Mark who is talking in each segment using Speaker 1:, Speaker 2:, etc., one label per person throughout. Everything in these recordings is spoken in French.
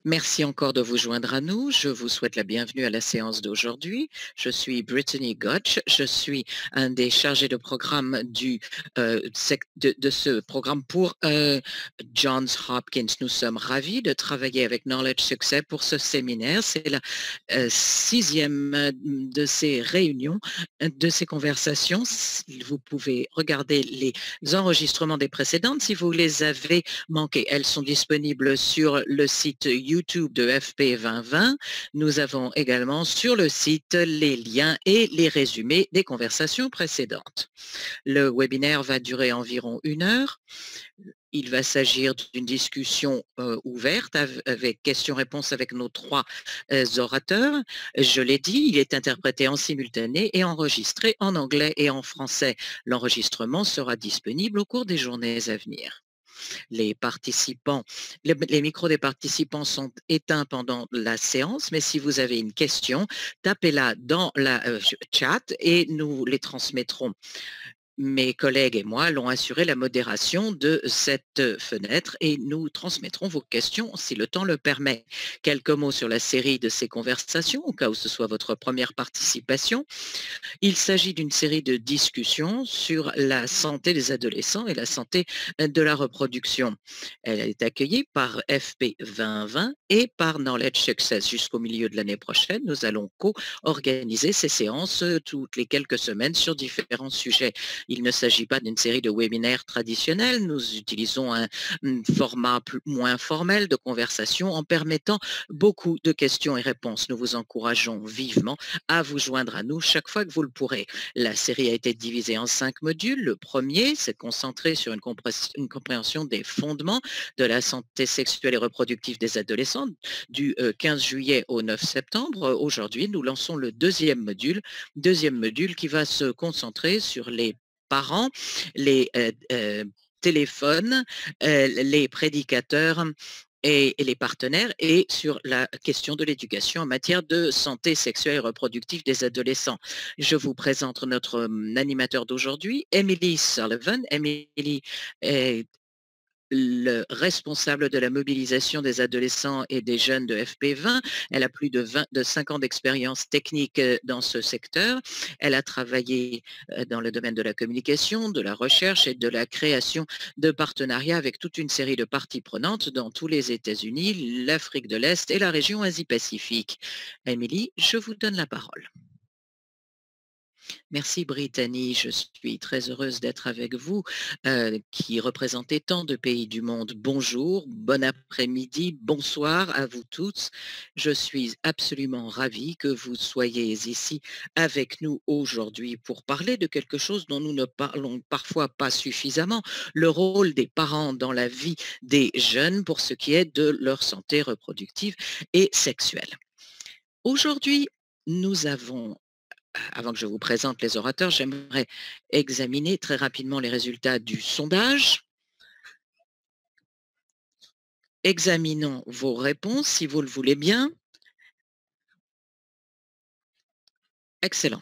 Speaker 1: Merci encore de vous joindre à nous. Je vous souhaite la bienvenue à la séance d'aujourd'hui. Je suis Brittany Gotch. Je suis un des chargés de programme de ce programme pour Johns Hopkins. Nous sommes ravis de travailler avec Knowledge Success pour ce séminaire. C'est la sixième de ces réunions, de ces conversations. Vous pouvez regarder les enregistrements des précédentes si vous les avez manquées. Elles sont disponibles sur le site YouTube de FP 2020. Nous avons également sur le site les liens et les résumés des conversations précédentes. Le webinaire va durer environ 1 heure. Il va s'agir d'une discussion ouverte avec questions-réponses avec nos 3 orateurs. Je l'ai dit, il est interprété en simultané et enregistré en anglais et en français. L'enregistrement sera disponible au cours des journées à venir. Les micros des participants sont éteints pendant la séance, mais si vous avez une question, tapez-la dans la chat et nous les transmettrons. Mes collègues et moi allons assurer la modération de cette fenêtre et nous transmettrons vos questions si le temps le permet. Quelques mots sur la série de ces conversations, au cas où ce soit votre première participation. Il s'agit d'une série de discussions sur la santé des adolescents et la santé de la reproduction. Elle est accueillie par FP 2020 et par Knowledge Success. Jusqu'au milieu de l'année prochaine, nous allons co-organiser ces séances toutes les quelques semaines sur différents sujets. Il ne s'agit pas d'une série de webinaires traditionnels. Nous utilisons un format moins formel de conversation en permettant beaucoup de questions et réponses. Nous vous encourageons vivement à vous joindre à nous chaque fois que vous le pourrez. La série a été divisée en 5 modules. Le premier s'est concentré sur une compréhension des fondements de la santé sexuelle et reproductive des adolescents du 15 juillet au 9 septembre. Aujourd'hui, nous lançons le deuxième module qui va se concentrer sur les parents, les téléphones, les prédicateurs et les partenaires et sur la question de l'éducation en matière de santé sexuelle et reproductive des adolescents. Je vous présente notre animateur d'aujourd'hui, Emily Sullivan. Emily est le responsable de la mobilisation des adolescents et des jeunes de FP20. Elle a plus de 5 ans d'expérience technique dans ce secteur. Elle a travaillé dans le domaine de la communication, de la recherche et de la création de partenariats avec toute une série de parties prenantes dans tous les États-Unis, l'Afrique de l'Est et la région Asie-Pacifique. Émilie, je vous donne la parole. Merci Brittany, je suis très heureuse d'être avec vous qui représentez tant de pays du monde. Bonjour, bon après-midi, bonsoir à vous tous. Je suis absolument ravie que vous soyez ici avec nous aujourd'hui pour parler de quelque chose dont nous ne parlons parfois pas suffisamment, le rôle des parents dans la vie des jeunes pour ce qui est de leur santé reproductive et sexuelle. Aujourd'hui, nous avons avant que je vous présente les orateurs, j'aimerais examiner très rapidement les résultats du sondage. Examinons vos réponses, si vous le voulez bien. Excellent.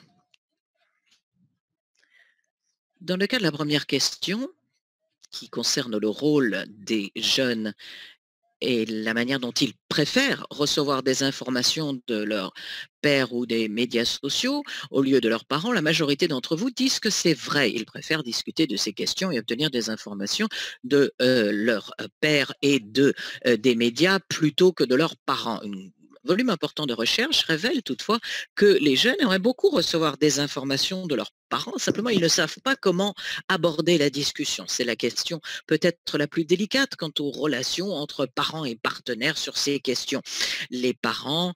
Speaker 1: Dans le cas de la première question, qui concerne le rôle des jeunes et la manière dont ils préfèrent recevoir des informations de leur père ou des médias sociaux au lieu de leurs parents, la majorité d'entre vous disent que c'est vrai. Ils préfèrent discuter de ces questions et obtenir des informations de leur père et des médias plutôt que de leurs parents. Un volume important de recherche révèle toutefois que les jeunes aimeraient beaucoup recevoir des informations de leurs parents, simplement ils ne savent pas comment aborder la discussion. C'est la question peut-être la plus délicate quant aux relations entre parents et partenaires sur ces questions. Les parents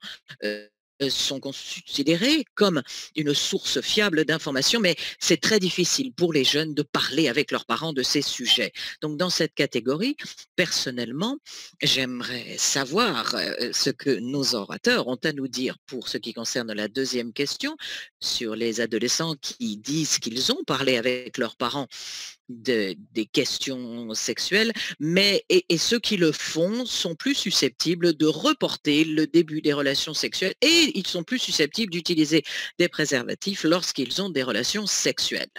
Speaker 1: sont considérés comme une source fiable d'informations, mais c'est très difficile pour les jeunes de parler avec leurs parents de ces sujets. Donc dans cette catégorie, personnellement, j'aimerais savoir ce que nos orateurs ont à nous dire pour ce qui concerne la deuxième question sur les adolescents qui disent qu'ils ont parlé avec leurs parents des questions sexuelles, mais et ceux qui le font sont plus susceptibles de reporter le début des relations sexuelles et ils sont plus susceptibles d'utiliser des préservatifs lorsqu'ils ont des relations sexuelles.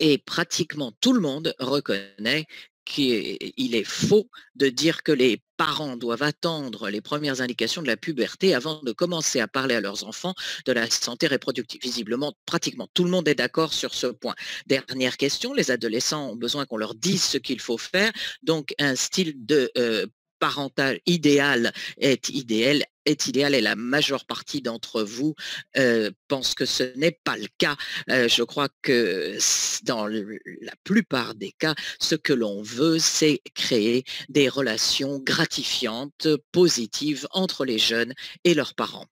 Speaker 1: Et pratiquement tout le monde reconnaît qu'il est faux de dire que les parents doivent attendre les premières indications de la puberté avant de commencer à parler à leurs enfants de la santé reproductive. Visiblement, pratiquement tout le monde est d'accord sur ce point. Dernière question, les adolescents ont besoin qu'on leur dise ce qu'il faut faire, donc un style de parental idéal est idéal et la majeure partie d'entre vous pense que ce n'est pas le cas. Je crois que dans la plupart des cas, ce que l'on veut, c'est créer des relations gratifiantes, positives entre les jeunes et leurs parents.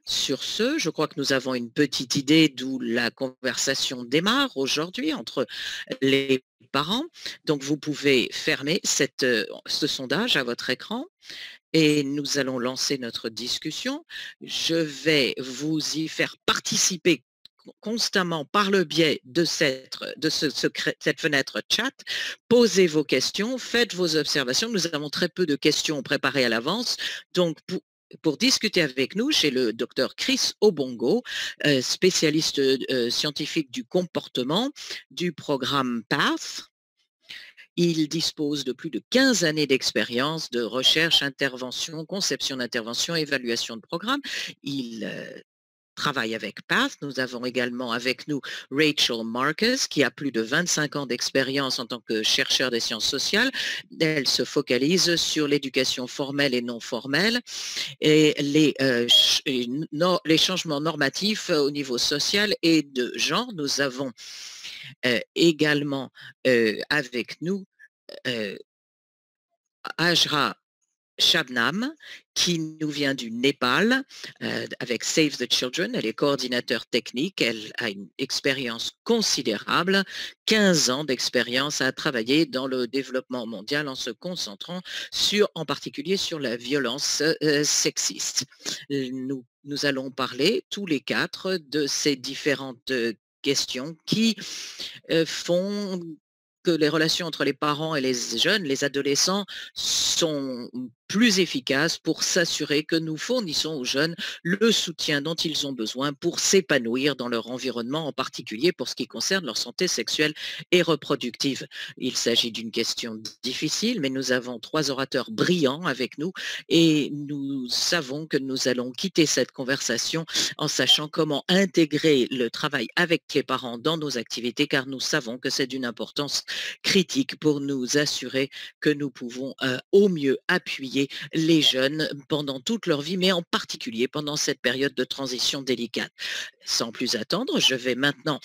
Speaker 1: Sur ce, je crois que nous avons une petite idée d'où la conversation démarre aujourd'hui entre les parents. Donc, vous pouvez fermer ce sondage à votre écran et nous allons lancer notre discussion. Je vais vous y faire participer constamment par le biais de cette fenêtre chat. Posez vos questions, faites vos observations. Nous avons très peu de questions préparées à l'avance. Donc, pour discuter avec nous, j'ai le docteur Chris Obongo, spécialiste scientifique du comportement du programme PATH. Il dispose de plus de 15 années d'expérience de recherche, intervention, conception d'intervention, évaluation de programme. Il travaille avec PATH. Nous avons également avec nous Rachel Marcus, qui a plus de 25 ans d'expérience en tant que chercheur des sciences sociales. Elle se focalise sur l'éducation formelle et non formelle et les changements normatifs au niveau social et de genre. Nous avons également avec nous Ajra Shabnam, qui nous vient du Népal avec Save the Children. Elle est coordinateur technique. Elle a une expérience considérable, 15 ans d'expérience à travailler dans le développement mondial en se concentrant en particulier sur la violence sexiste. Nous allons parler tous les quatre de ces différentes questions qui font que les relations entre les parents et les jeunes, les adolescents, sont plus efficaces pour s'assurer que nous fournissons aux jeunes le soutien dont ils ont besoin pour s'épanouir dans leur environnement, en particulier pour ce qui concerne leur santé sexuelle et reproductive. Il s'agit d'une question difficile, mais nous avons 3 orateurs brillants avec nous et nous savons que nous allons quitter cette conversation en sachant comment intégrer le travail avec les parents dans nos activités, car nous savons que c'est d'une importance critique pour nous assurer que nous pouvons au mieux appuyer les jeunes pendant toute leur vie, mais en particulier pendant cette période de transition délicate. Sans plus attendre, je vais maintenant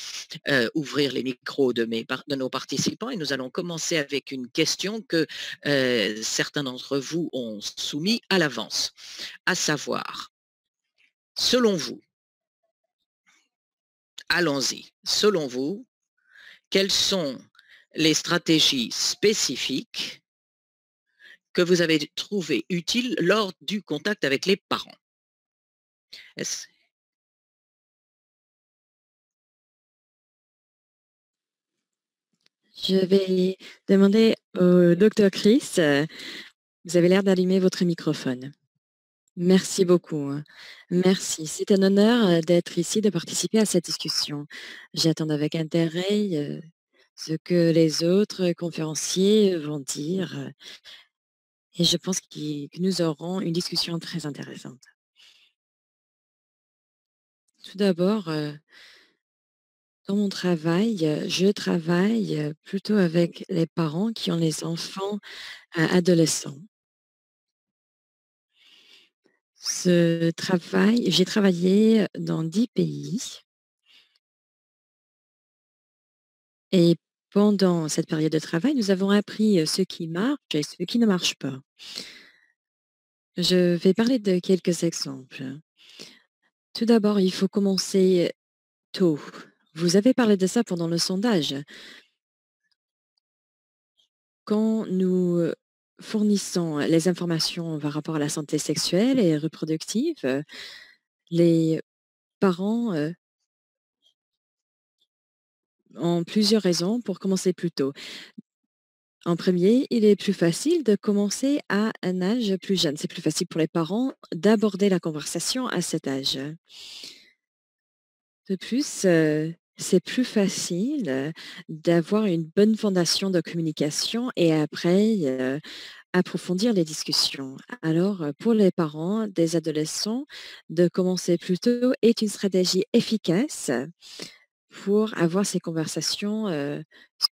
Speaker 1: ouvrir les micros de nos participants et nous allons commencer avec une question que certains d'entre vous ont soumise à l'avance, à savoir, selon vous, allons-y, selon vous, quelles sont les stratégies spécifiques que vous avez trouvées utiles lors du contact avec les parents?
Speaker 2: Je vais demander au docteur Chris, vous avez l'air d'allumer votre microphone. Merci beaucoup. Merci. C'est un honneur d'être ici, de participer à cette discussion. J'attends avec intérêt ce que les autres conférenciers vont dire et je pense que nous aurons une discussion très intéressante. Tout d'abord, dans mon travail, je travaille plutôt avec les parents qui ont les enfants adolescents. J'ai travaillé dans 10 pays et pendant cette période de travail, nous avons appris ce qui marche et ce qui ne marche pas. Je vais parler de quelques exemples. Tout d'abord, il faut commencer tôt. Vous avez parlé de ça pendant le sondage. Quand nous fournissons les informations par rapport à la santé sexuelle et reproductive, les parents ont plusieurs raisons pour commencer plus tôt. En premier, il est plus facile de commencer à un âge plus jeune. C'est plus facile pour les parents d'aborder la conversation à cet âge. De plus, c'est plus facile d'avoir une bonne fondation de communication et après approfondir les discussions. Alors, pour les parents des adolescents, de commencer plus tôt est une stratégie efficace pour avoir ces conversations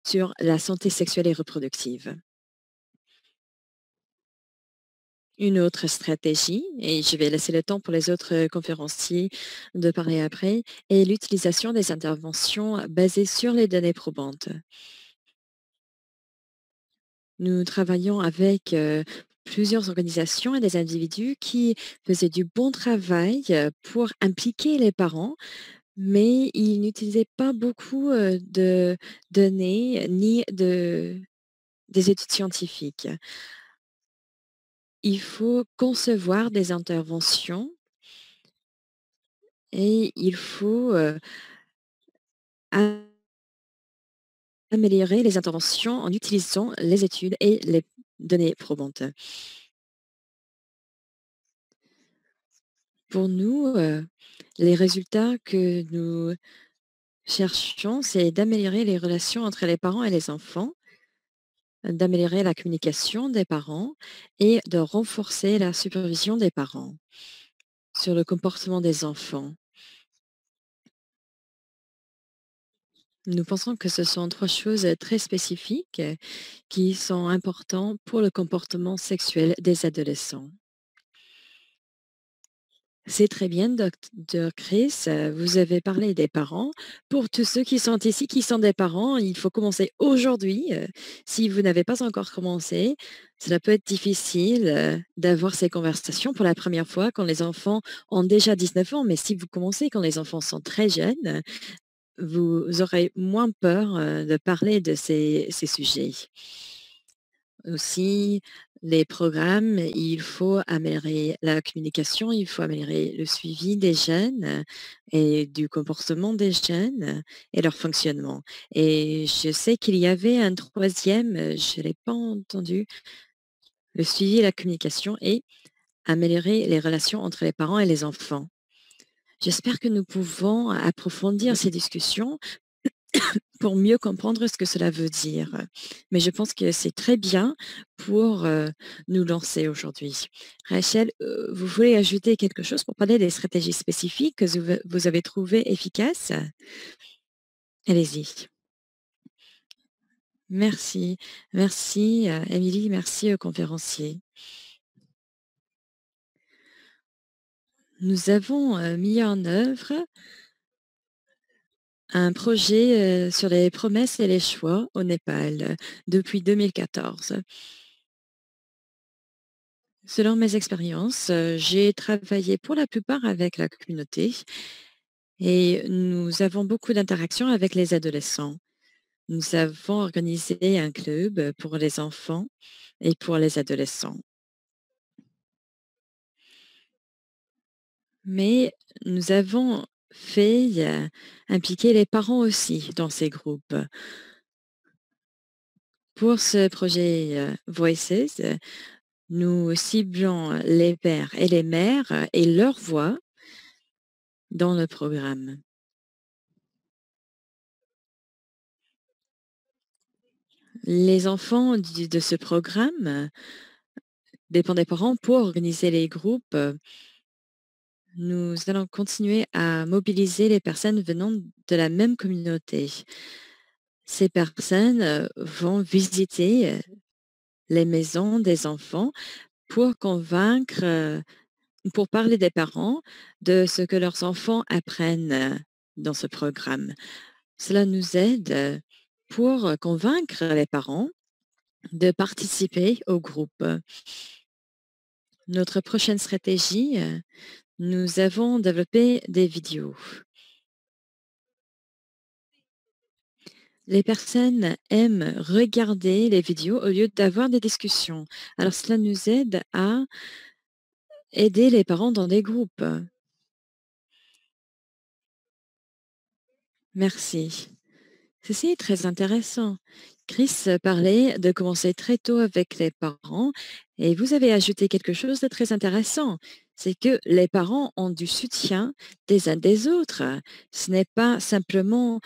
Speaker 2: sur la santé sexuelle et reproductive. Une autre stratégie, et je vais laisser le temps pour les autres conférenciers de parler après, est l'utilisation des interventions basées sur les données probantes. Nous travaillons avec plusieurs organisations et des individus qui faisaient du bon travail pour impliquer les parents, mais ils n'utilisaient pas beaucoup de données ni des études scientifiques. Il faut concevoir des interventions et il faut améliorer les interventions en utilisant les études et les données probantes. Pour nous, les résultats que nous cherchons, c'est d'améliorer les relations entre les parents et les enfants, d'améliorer la communication des parents et de renforcer la supervision des parents sur le comportement des enfants. Nous pensons que ce sont trois choses très spécifiques qui sont importantes pour le comportement sexuel des adolescents. C'est très bien, docteur Chris. Vous avez parlé des parents. Pour tous ceux qui sont ici, qui sont des parents, il faut commencer aujourd'hui. Si vous n'avez pas encore commencé, cela peut être difficile d'avoir ces conversations pour la première fois quand les enfants ont déjà 19 ans. Mais si vous commencez quand les enfants sont très jeunes, vous aurez moins peur de parler de ces sujets. Aussi, les programmes, il faut améliorer la communication, il faut améliorer le suivi des jeunes et du comportement des jeunes et leur fonctionnement. Et je sais qu'il y avait un troisième, je ne l'ai pas entendu, le suivi et la communication et améliorer les relations entre les parents et les enfants. J'espère que nous pouvons approfondir ces discussions pour mieux comprendre ce que cela veut dire. Mais je pense que c'est très bien pour nous lancer aujourd'hui. Rachel, vous voulez ajouter quelque chose pour parler des stratégies spécifiques que vous avez trouvées efficaces? Allez-y. Merci. Merci, Émilie. Merci aux conférenciers. Nous avons mis en œuvre un projet sur les promesses et les choix au Népal depuis 2014. Selon mes expériences, j'ai travaillé pour la plupart avec la communauté et nous avons beaucoup d'interactions avec les adolescents. Nous avons organisé un club pour les enfants et pour les adolescents. Mais nous avons fait impliquer les parents aussi dans ces groupes. Pour ce projet Voices, nous ciblons les pères et les mères et leur voix dans le programme. Les enfants de ce programme dépendent des parents pour organiser les groupes. Nous allons continuer à mobiliser les personnes venant de la même communauté. Ces personnes vont visiter les maisons des enfants pour convaincre, pour parler des parents de ce que leurs enfants apprennent dans ce programme. Cela nous aide pour convaincre les parents de participer au groupe. Notre prochaine stratégie, nous avons développé des vidéos. Les personnes aiment regarder les vidéos au lieu d'avoir des discussions. Alors cela nous aide à aider les parents dans des groupes. Merci. Ceci est très intéressant. Chris parlait de commencer très tôt avec les parents Et vous avez ajouté quelque chose de très intéressant, c'est que les parents ont du soutien des uns des autres. Ce n'est pas simplement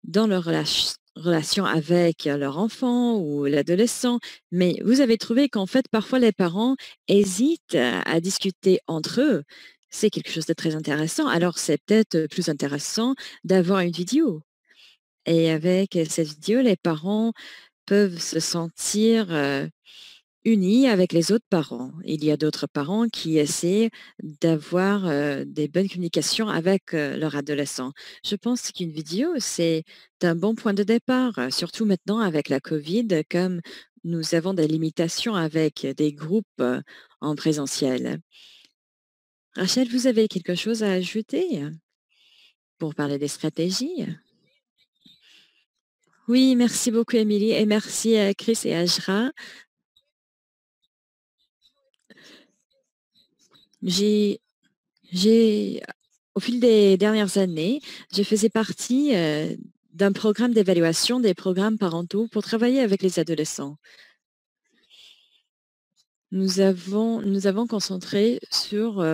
Speaker 2: dans leur relation avec leur enfant ou l'adolescent, mais vous avez trouvé qu'en fait, parfois, les parents hésitent à discuter entre eux. C'est quelque chose de très intéressant. Alors, c'est peut-être plus intéressant d'avoir une vidéo. Et avec cette vidéo, les parents peuvent se sentir unis avec les autres parents. Il y a d'autres parents qui essaient d'avoir des bonnes communications avec leur adolescent. Je pense qu'une vidéo, c'est un bon point de départ, surtout maintenant avec la COVID, comme nous avons des limitations avec des groupes en présentiel. Rachel, vous avez quelque chose à ajouter pour parler des stratégies? Oui, merci beaucoup, Émilie, et merci à Chris et Ajra. J'ai J'ai au fil des dernières années, je faisais partie, d'un programme d'évaluation des programmes parentaux pour travailler avec les adolescents. Nous avons concentré sur,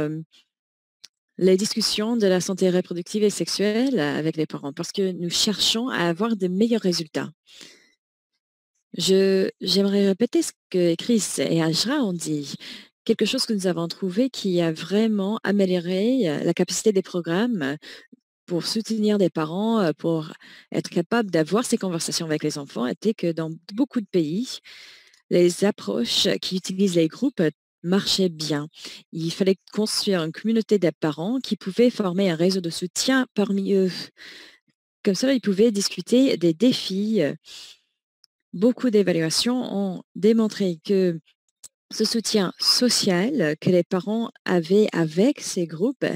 Speaker 2: les discussions de la santé reproductive et sexuelle avec les parents parce que nous cherchons à avoir de meilleurs résultats. J'aimerais répéter ce que Chris et Ajra ont dit. Quelque chose que nous avons trouvé qui a vraiment amélioré, la capacité des programmes pour soutenir des parents, pour être capable d'avoir ces conversations avec les enfants était que dans beaucoup de pays, les approches qui utilisent les groupes marchaient bien. Il fallait construire une communauté de parents qui pouvaient former un réseau de soutien parmi eux. Comme ça, ils pouvaient discuter des défis. Beaucoup d'évaluations ont démontré que ce soutien social que les parents avaient avec ces groupes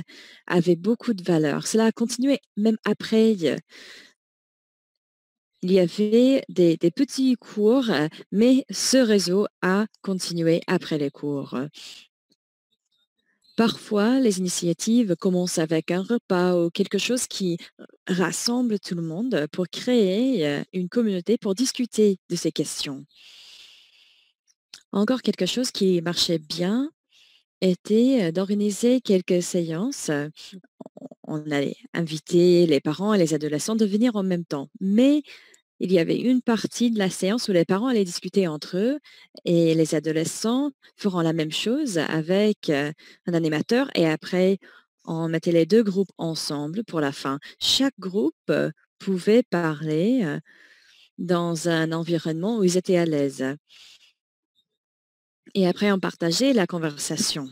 Speaker 2: avait beaucoup de valeur. Cela a continué même après. Il y avait des petits cours, mais ce réseau a continué après les cours. Parfois, les initiatives commencent avec un repas ou quelque chose qui rassemble tout le monde pour créer une communauté pour discuter de ces questions. Encore quelque chose qui marchait bien était d'organiser quelques séances. On allait inviter les parents et les adolescents de venir en même temps. Mais il y avait une partie de la séance où les parents allaient discuter entre eux et les adolescents feront la même chose avec un animateur et après, on mettait les deux groupes ensemble pour la fin. Chaque groupe pouvait parler dans un environnement où ils étaient à l'aise. Et après, on partageait la conversation.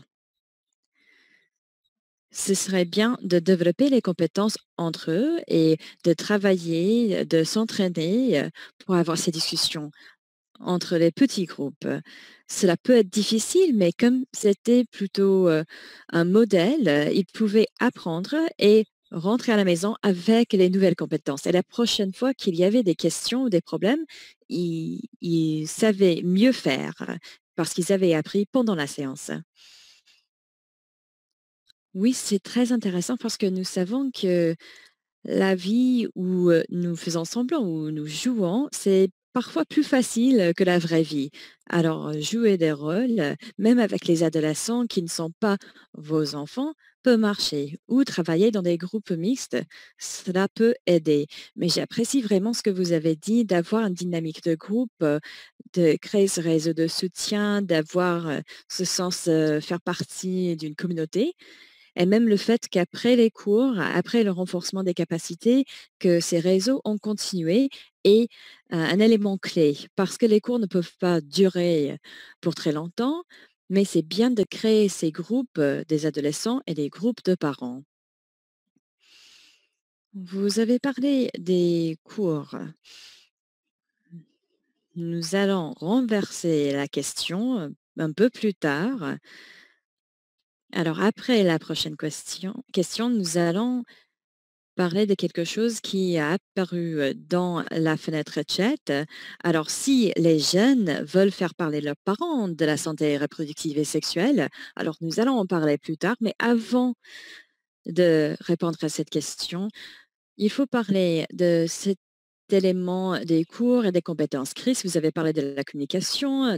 Speaker 2: Ce serait bien de développer les compétences entre eux et de travailler, de s'entraîner pour avoir ces discussions entre les petits groupes. Cela peut être difficile, mais comme c'était plutôt un modèle, ils pouvaient apprendre et rentrer à la maison avec les nouvelles compétences. Et la prochaine fois qu'il y avait des questions ou des problèmes, ils savaient mieux faire parce qu'ils avaient appris pendant la séance. Oui, c'est très intéressant parce que nous savons que la vie où nous faisons semblant, où nous jouons, c'est parfois plus facile que la vraie vie. Alors, jouer des rôles, même avec les adolescents qui ne sont pas vos enfants, peut marcher. Ou travailler dans des groupes mixtes, cela peut aider. Mais j'apprécie vraiment ce que vous avez dit, d'avoir une dynamique de groupe, de créer ce réseau de soutien, d'avoir ce sens faire partie d'une communauté. Et même le fait qu'après les cours, après le renforcement des capacités, que ces réseaux ont continué est un élément clé parce que les cours ne peuvent pas durer pour très longtemps, mais c'est bien de créer ces groupes des adolescents et des groupes de parents. Vous avez parlé des cours. Nous allons renverser la question un peu plus tard. Alors après la prochaine question, nous allons parler de quelque chose qui a apparu dans la fenêtre chat. Alors, si les jeunes veulent faire parler leurs parents de la santé reproductive et sexuelle, alors nous allons en parler plus tard, mais avant de répondre à cette question, il faut parler de cet élément des cours et des compétences. Chris, vous avez parlé de la communication,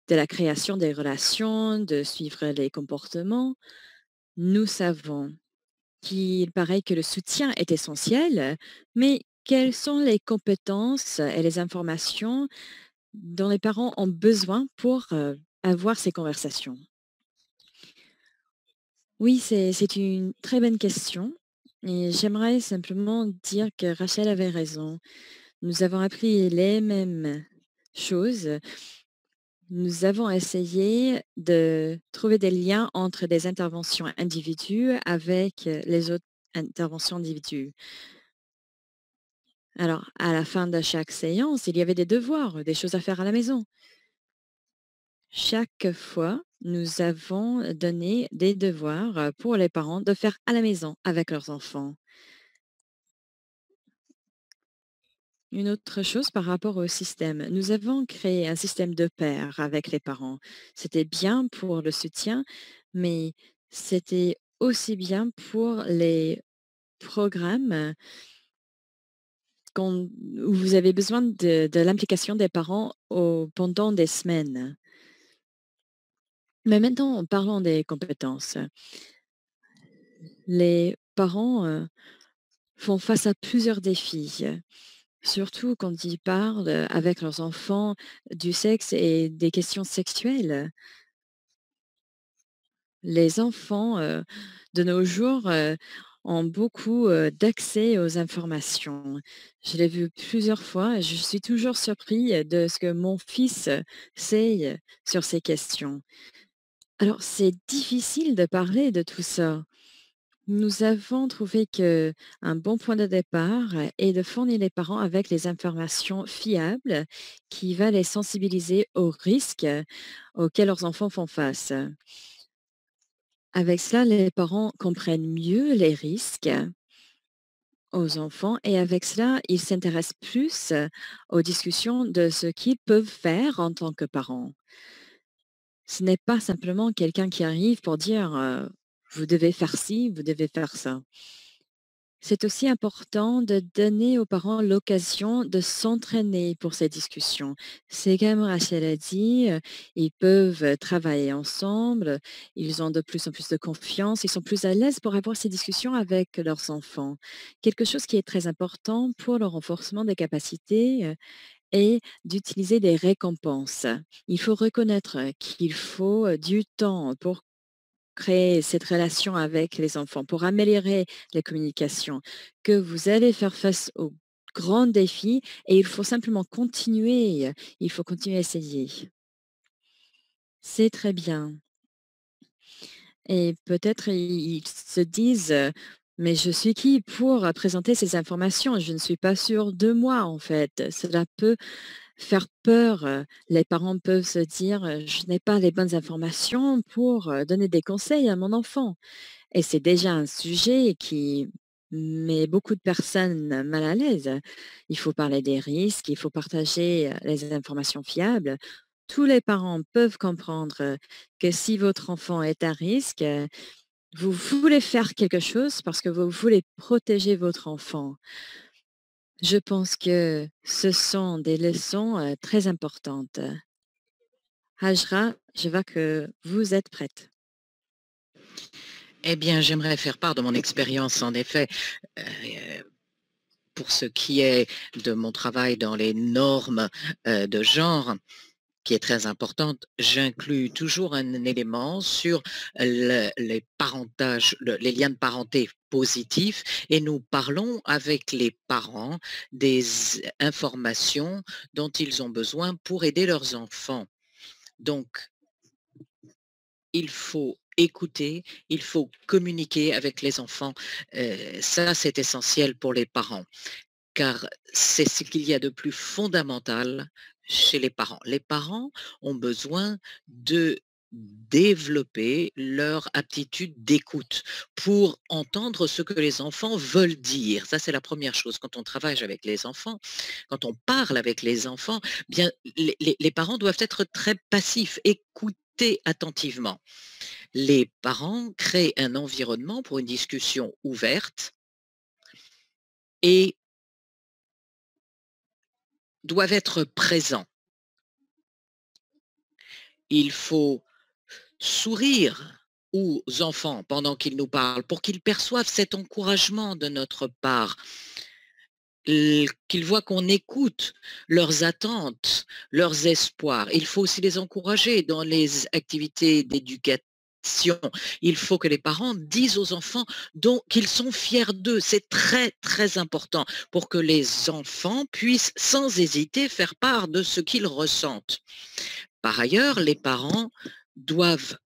Speaker 2: de la création des relations, de suivre les comportements. Nous savons qu'il paraît que le soutien est essentiel, mais quelles sont les compétences et les informations dont les parents ont besoin pour avoir ces conversations? Oui, c'est une très bonne question et j'aimerais simplement dire que Rachel avait raison. Nous avons appris les mêmes choses. Nous avons essayé de trouver des liens entre des interventions individuelles avec les autres interventions individuelles. Alors, à la fin de chaque séance, il y avait des devoirs, des choses à faire à la maison. Chaque fois, nous avons donné des devoirs pour les parents de faire à la maison avec leurs enfants. Une autre chose par rapport au système, nous avons créé un système de pair avec les parents. C'était bien pour le soutien, mais c'était aussi bien pour les programmes où vous avez besoin de l'implication des parents pendant des semaines. Mais maintenant, parlons des compétences. Les parents font face à plusieurs défis, surtout quand ils parlent avec leurs enfants du sexe et des questions sexuelles. Les enfants de nos jours ont beaucoup d'accès aux informations. Je l'ai vu plusieurs fois et je suis toujours surpris de ce que mon fils sait sur ces questions. Alors, c'est difficile de parler de tout ça. Nous avons trouvé que un bon point de départ est de fournir les parents avec les informations fiables qui va les sensibiliser aux risques auxquels leurs enfants font face. Avec cela, les parents comprennent mieux les risques aux enfants et avec cela, ils s'intéressent plus aux discussions de ce qu'ils peuvent faire en tant que parents. Ce n'est pas simplement quelqu'un qui arrive pour dire vous devez faire ci, vous devez faire ça. C'est aussi important de donner aux parents l'occasion de s'entraîner pour ces discussions. C'est comme Rachel a dit, ils peuvent travailler ensemble, ils ont de plus en plus de confiance, ils sont plus à l'aise pour avoir ces discussions avec leurs enfants. Quelque chose qui est très important pour le renforcement des capacités est d'utiliser des récompenses. Il faut reconnaître qu'il faut du temps pour créer cette relation avec les enfants, pour améliorer les communications, que vous allez faire face aux grands défis et il faut simplement continuer, il faut continuer à essayer. C'est très bien. Et peut-être ils se disent, mais je suis qui pour présenter ces informations? Je ne suis pas sûr de moi en fait. Cela peut faire peur. Les parents peuvent se dire, je n'ai pas les bonnes informations pour donner des conseils à mon enfant. Et c'est déjà un sujet qui met beaucoup de personnes mal à l'aise. Il faut parler des risques, il faut partager les informations fiables. Tous les parents peuvent comprendre que si votre enfant est à risque, vous voulez faire quelque chose parce que vous voulez protéger votre enfant. Je pense que ce sont des leçons très importantes. Hajra, je vois que vous êtes prête.
Speaker 1: Eh bien, j'aimerais faire part de mon expérience, en effet, pour ce qui est de mon travail dans les normes de genre, qui est très importante. J'inclus toujours un élément sur les parentages, les liens de parenté positifs et nous parlons avec les parents des informations dont ils ont besoin pour aider leurs enfants. Donc, il faut écouter, il faut communiquer avec les enfants. Ça, c'est essentiel pour les parents, car c'est ce qu'il y a de plus fondamental chez les parents. Les parents ont besoin de développer leur aptitude d'écoute pour entendre ce que les enfants veulent dire. Ça, c'est la première chose. Quand on travaille avec les enfants, quand on parle avec les enfants, bien, les parents doivent être très passifs, écouter attentivement. Les parents créent un environnement pour une discussion ouverte et doivent être présents. Il faut sourire aux enfants pendant qu'ils nous parlent pour qu'ils perçoivent cet encouragement de notre part, qu'ils voient qu'on écoute leurs attentes, leurs espoirs. Il faut aussi les encourager dans les activités d'éducation. Il faut que les parents disent aux enfants qu'ils sont fiers d'eux. C'est très, très important pour que les enfants puissent sans hésiter faire part de ce qu'ils ressentent. Par ailleurs, les parents doivent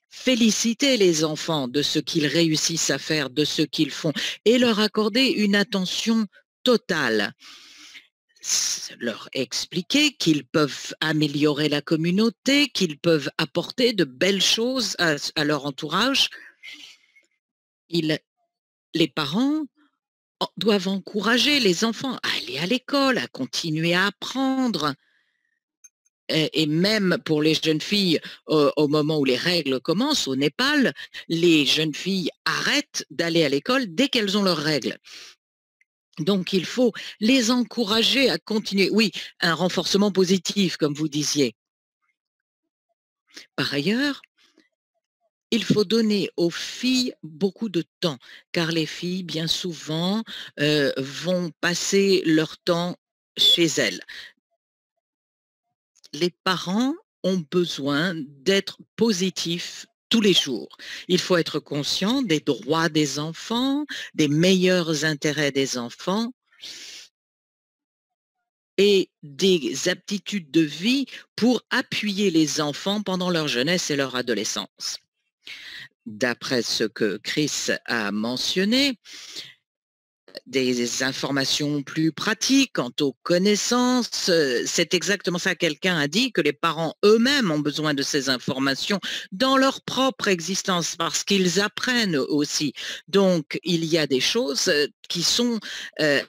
Speaker 1: féliciter les enfants de ce qu'ils réussissent à faire, de ce qu'ils font, et leur accorder une attention totale. Leur expliquer qu'ils peuvent améliorer la communauté, qu'ils peuvent apporter de belles choses à leur entourage. Les parents doivent encourager les enfants à aller à l'école, à continuer à apprendre. Et même pour les jeunes filles, au moment où les règles commencent, au Népal, les jeunes filles arrêtent d'aller à l'école dès qu'elles ont leurs règles. Donc, il faut les encourager à continuer. Oui, un renforcement positif, comme vous disiez. Par ailleurs, il faut donner aux filles beaucoup de temps, car les filles, bien souvent, vont passer leur temps chez elles. Les parents ont besoin d'être positifs tous les jours. Il faut être conscient des droits des enfants, des meilleurs intérêts des enfants et des aptitudes de vie pour appuyer les enfants pendant leur jeunesse et leur adolescence. D'après ce que Chris a mentionné, des informations plus pratiques quant aux connaissances. C'est exactement ça. Quelqu'un a dit que les parents eux-mêmes ont besoin de ces informations dans leur propre existence parce qu'ils apprennent aussi. Donc, il y a des choses qui sont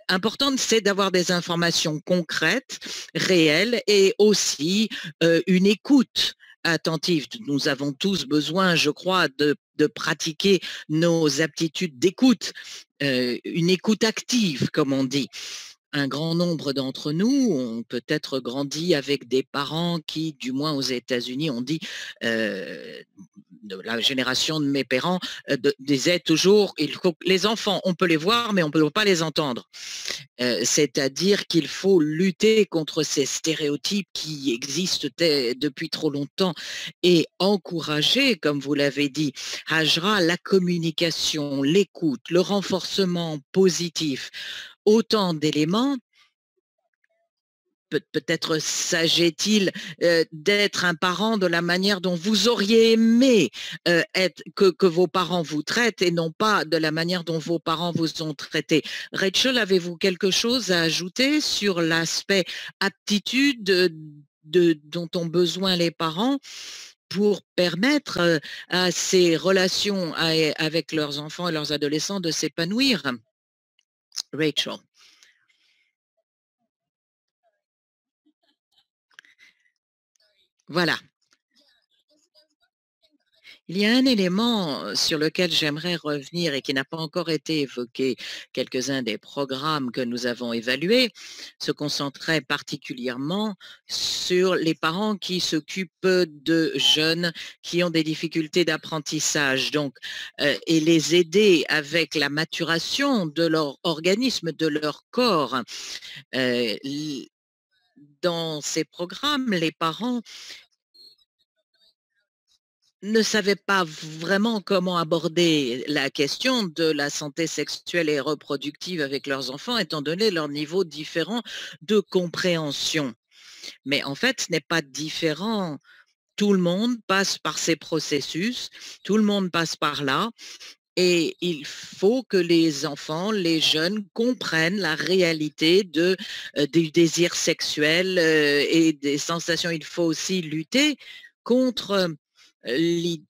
Speaker 1: importantes, c'est d'avoir des informations concrètes, réelles et aussi une écoute attentive. Nous avons tous besoin, je crois, de pratiquer nos aptitudes d'écoute, une écoute active, comme on dit. Un grand nombre d'entre nous ont peut-être grandi avec des parents qui, du moins aux États-Unis, ont dit, de la génération de mes parents, disaient toujours, les enfants, on peut les voir, mais on ne peut pas les entendre. C'est-à-dire qu'il faut lutter contre ces stéréotypes qui existent depuis trop longtemps et encourager, comme vous l'avez dit, Hajra, la communication, l'écoute, le renforcement positif, autant d'éléments. Peut-être s'agit-il d'être un parent de la manière dont vous auriez aimé que vos parents vous traitent et non pas de la manière dont vos parents vous ont traité. Rachel, avez-vous quelque chose à ajouter sur l'aspect aptitude dont ont besoin les parents pour permettre à ces relations avec leurs enfants et leurs adolescents de s'épanouir? Rachel. Voilà. Il y a un élément sur lequel j'aimerais revenir et qui n'a pas encore été évoqué. Quelques-uns des programmes que nous avons évalués se concentraient particulièrement sur les parents qui s'occupent de jeunes qui ont des difficultés d'apprentissage, donc, et les aider avec la maturation de leur organisme, de leur corps. Dans ces programmes, les parents ne savaient pas vraiment comment aborder la question de la santé sexuelle et reproductive avec leurs enfants, étant donné leur niveau différent de compréhension. Mais en fait, ce n'est pas différent. Tout le monde passe par ces processus, tout le monde passe par là, et il faut que les enfants, les jeunes comprennent la réalité du désir sexuel et des sensations. Il faut aussi lutter contre l'idée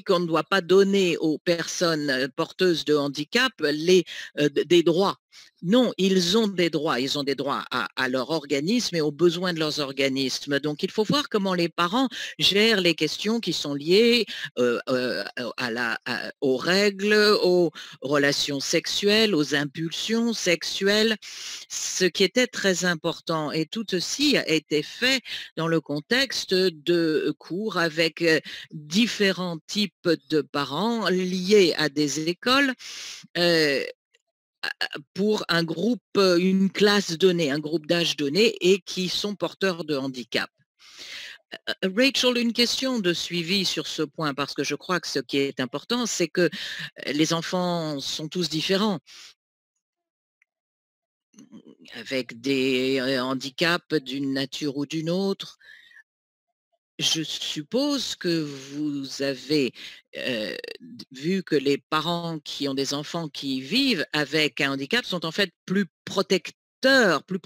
Speaker 1: qu'on ne doit pas donner aux personnes porteuses de handicap des droits Non, ils ont des droits. Ils ont des droits à leur organisme et aux besoins de leurs organismes. Donc, il faut voir comment les parents gèrent les questions qui sont liées aux règles, aux relations sexuelles, aux impulsions sexuelles, ce qui était très important. Et tout ceci a été fait dans le contexte de cours avec différents types de parents liés à des écoles. euh, pour un groupe, une classe donnée, un groupe d'âge donné et qui sont porteurs de handicap. Rachel, une question de suivi sur ce point, parce que je crois que ce qui est important, c'est que les enfants sont tous différents, avec des handicaps d'une nature ou d'une autre. Je suppose que vous avez vu que les parents qui ont des enfants qui vivent avec un handicap sont en fait plus protecteurs, plus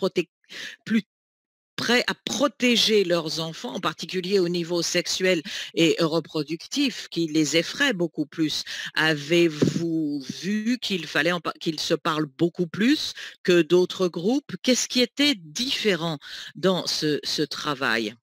Speaker 1: prêts à protéger leurs enfants, en particulier au niveau sexuel et reproductif, qui les effraie beaucoup plus. Avez-vous vu qu'ils se parlent beaucoup plus que d'autres groupes? Qu'est-ce qui était différent dans ce travail?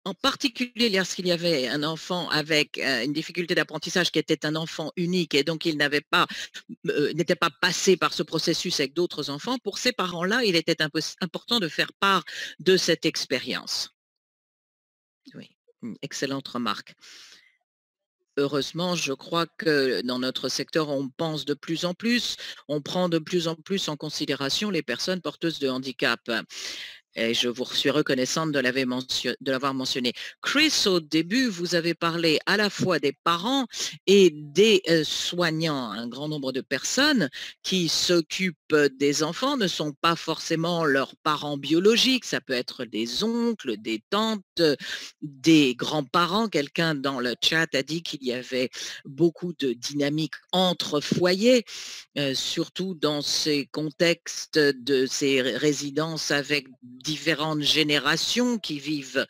Speaker 1: En particulier lorsqu'il y avait un enfant avec une difficulté d'apprentissage qui était un enfant unique et donc il n'était pas passé par ce processus avec d'autres enfants, pour ces parents-là, il était important de faire part de cette expérience. Oui, excellente remarque. Heureusement, je crois que dans notre secteur, on pense de plus en plus, on prend de plus en plus en considération les personnes porteuses de handicap. Et je vous suis reconnaissante de l'avoir mentionné. Chris, au début, vous avez parlé à la fois des parents et des soignants. Un grand nombre de personnes qui s'occupent des enfants ne sont pas forcément leurs parents biologiques. Ça peut être des oncles, des tantes, des grands-parents. Quelqu'un dans le chat a dit qu'il y avait beaucoup de dynamique entre foyers, surtout dans ces contextes de ces résidences avec différentes générations qui vivent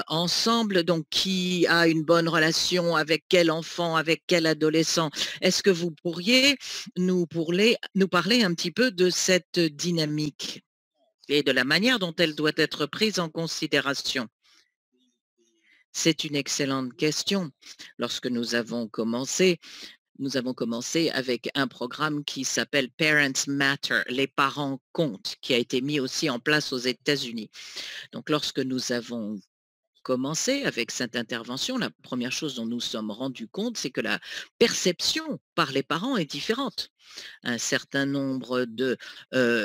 Speaker 1: ensemble, donc qui a une bonne relation avec quel enfant, avec quel adolescent. Est-ce que vous pourriez nous parler un petit peu de cette dynamique et de la manière dont elle doit être prise en considération? C'est une excellente question. Lorsque nous avons commencé avec un programme qui s'appelle Parents Matter, les parents comptent, qui a été mis aussi en place aux États-Unis. Donc, lorsque nous avons commencé avec cette intervention, la première chose dont nous sommes rendus compte, c'est que la perception par les parents est différente. Un certain nombre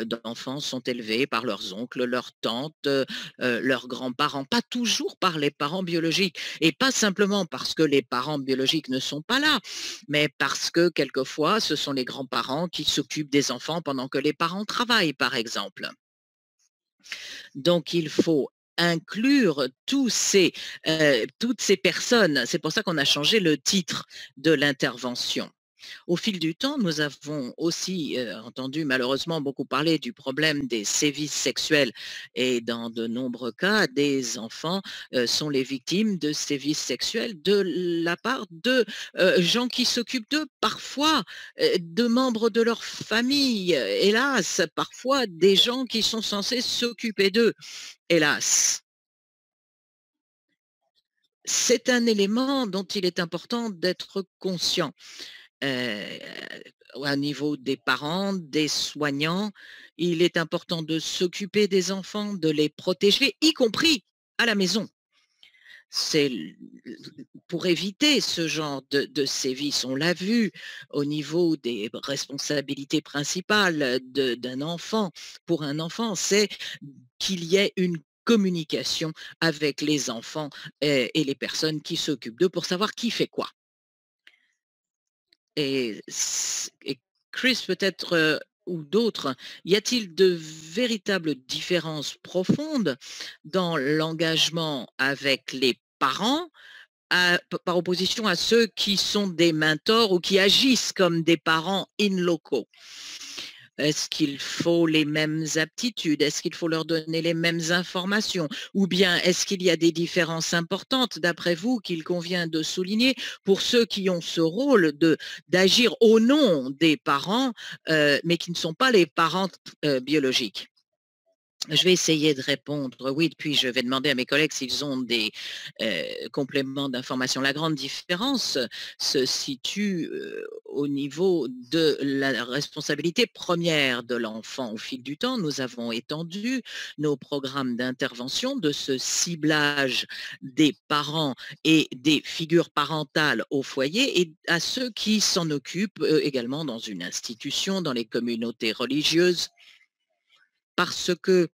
Speaker 1: d'enfants sont élevés par leurs oncles, leurs tantes, leurs grands-parents, pas toujours par les parents biologiques. Et pas simplement parce que les parents biologiques ne sont pas là, mais parce que quelquefois, ce sont les grands-parents qui s'occupent des enfants pendant que les parents travaillent, par exemple. Donc, il faut inclure toutes ces personnes. C'est pour ça qu'on a changé le titre de l'intervention. Au fil du temps, nous avons aussi entendu malheureusement beaucoup parler du problème des sévices sexuels et dans de nombreux cas, des enfants sont les victimes de sévices sexuels de la part de gens qui s'occupent d'eux, parfois de membres de leur famille, hélas, parfois des gens qui sont censés s'occuper d'eux, hélas. C'est un élément dont il est important d'être conscient. euh, au niveau des parents, des soignants. Il est important de s'occuper des enfants, de les protéger, y compris à la maison. C'est pour éviter ce genre de sévices. On l'a vu au niveau des responsabilités principales d'un enfant. Pour un enfant, c'est qu'il y ait une communication avec les enfants et les personnes qui s'occupent d'eux pour savoir qui fait quoi. Et Chris, peut-être, ou d'autres, y a-t-il de véritables différences profondes dans l'engagement avec les parents par opposition à ceux qui sont des mentors ou qui agissent comme des parents in loco? Est-ce qu'il faut les mêmes aptitudes? Est-ce qu'il faut leur donner les mêmes informations? Ou bien est-ce qu'il y a des différences importantes, d'après vous, qu'il convient de souligner pour ceux qui ont ce rôle d'agir au nom des parents, mais qui ne sont pas les parents biologiques? Je vais essayer de répondre oui, puis je vais demander à mes collègues s'ils ont des compléments d'information. La grande différence se situe au niveau de la responsabilité première de l'enfant. Au fil du temps, nous avons étendu nos programmes d'intervention de ce ciblage des parents et des figures parentales au foyer et à ceux qui s'en occupent également dans une institution, dans les communautés religieuses, parce que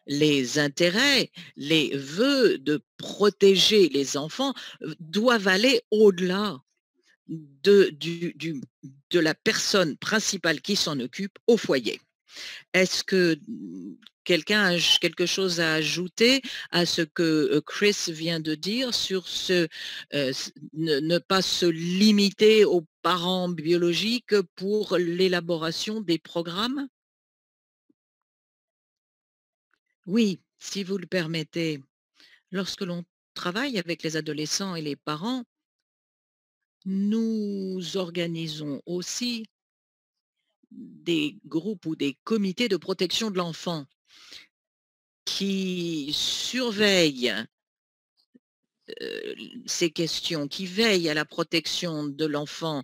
Speaker 1: les intérêts, les vœux de protéger les enfants doivent aller au-delà de la personne principale qui s'en occupe au foyer. Est-ce que quelqu'un a quelque chose à ajouter à ce que Chris vient de dire sur ne pas se limiter aux parents biologiques pour l'élaboration des programmes? Oui, si vous le permettez. Lorsque l'on travaille avec les adolescents et les parents, nous organisons aussi des groupes ou des comités de protection de l'enfant qui surveillent ces questions, qui veillent à la protection de l'enfant.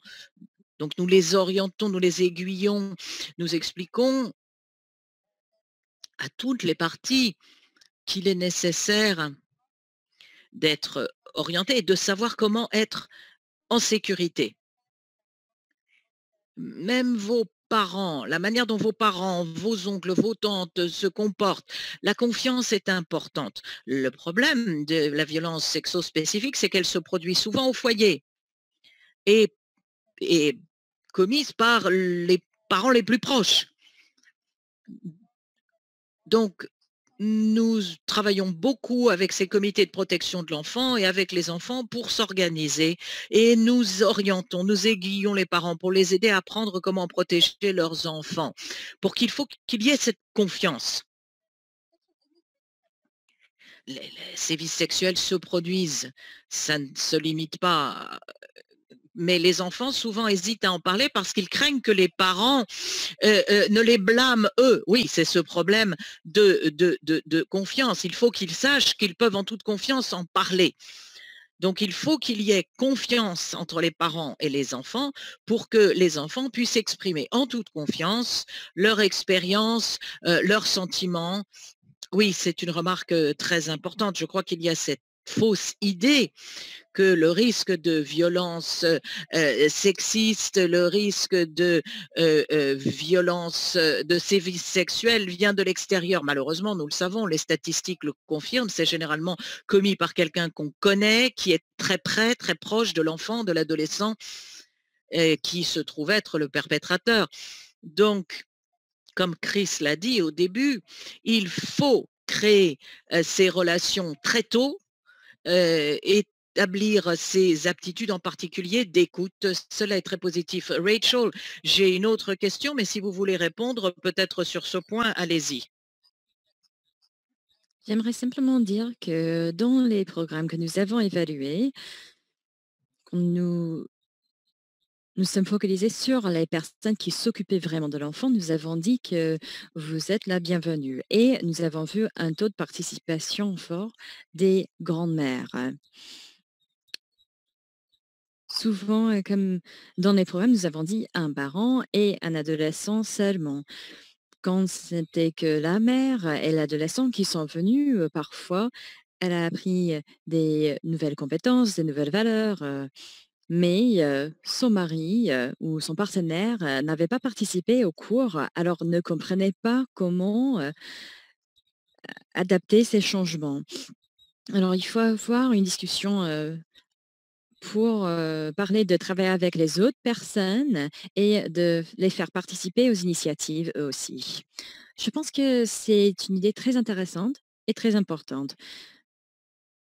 Speaker 1: Donc nous les orientons, nous les aiguillons, nous expliquons à toutes les parties qu'il est nécessaire d'être orienté et de savoir comment être en sécurité. Même vos parents, la manière dont vos parents, vos oncles, vos tantes se comportent, la confiance est importante. Le problème de la violence sexo-spécifique, c'est qu'elle se produit souvent au foyer et, et commise par les parents les plus proches. Donc, nous travaillons beaucoup avec ces comités de protection de l'enfant et avec les enfants pour s'organiser et nous orientons, nous aiguillons les parents pour les aider à apprendre comment protéger leurs enfants, pour qu'il y ait cette confiance. Les sévices sexuels se produisent, ça ne se limite pas, mais les enfants souvent hésitent à en parler parce qu'ils craignent que les parents ne les blâment eux. Oui, c'est ce problème de confiance. Il faut qu'ils sachent qu'ils peuvent en toute confiance en parler. Donc, il faut qu'il y ait confiance entre les parents et les enfants pour que les enfants puissent exprimer en toute confiance leur expérience, leurs sentiments. Oui, c'est une remarque très importante. Je crois qu'il y a cette fausse idée que le risque de violence sexiste, le risque de violence, de sévices sexuels vient de l'extérieur. Malheureusement, nous le savons, les statistiques le confirment, c'est généralement commis par quelqu'un qu'on connaît, qui est très près, très proche de l'enfant, de l'adolescent, qui se trouve être le perpétrateur. Donc, comme Chris l'a dit au début, il faut créer ces relations très tôt, établir ces aptitudes en particulier d'écoute. Cela est très positif. Rachel, j'ai une autre question, mais si vous voulez répondre peut-être sur ce point, allez-y.
Speaker 2: J'aimerais simplement dire que dans les programmes que nous avons évalués, nous nous sommes focalisés sur les personnes qui s'occupaient vraiment de l'enfant. Nous avons dit que vous êtes la bienvenue et nous avons vu un taux de participation fort des grandes-mères. Souvent, comme dans les programmes, nous avons dit un parent et un adolescent seulement. Quand c'était que la mère et l'adolescent qui sont venus, parfois, elle a appris des nouvelles compétences, des nouvelles valeurs, mais son mari ou son partenaire n'avait pas participé au cours, alors ne comprenait pas comment adapter ces changements. Alors, il faut avoir une discussion pour parler de travailler avec les autres personnes et de les faire participer aux initiatives eux aussi. Je pense que c'est une idée très intéressante et très importante.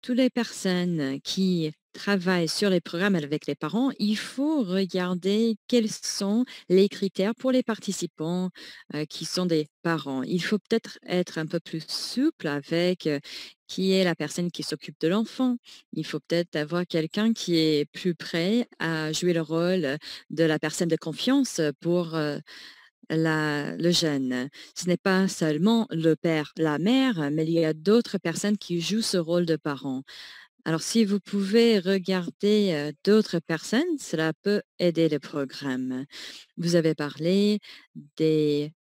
Speaker 2: Toutes les personnes qui travaille sur les programmes avec les parents, il faut regarder quels sont les critères pour les participants qui sont des parents. Il faut peut-être être un peu plus souple avec qui est la personne qui s'occupe de l'enfant. Il faut peut-être avoir quelqu'un qui est plus prêt à jouer le rôle de la personne de confiance pour le jeune. Ce n'est pas seulement le père, la mère, mais il y a d'autres personnes qui jouent ce rôle de parent. Alors, si vous pouvez regarder d'autres personnes, cela peut aider le programme. Vous avez parlé des,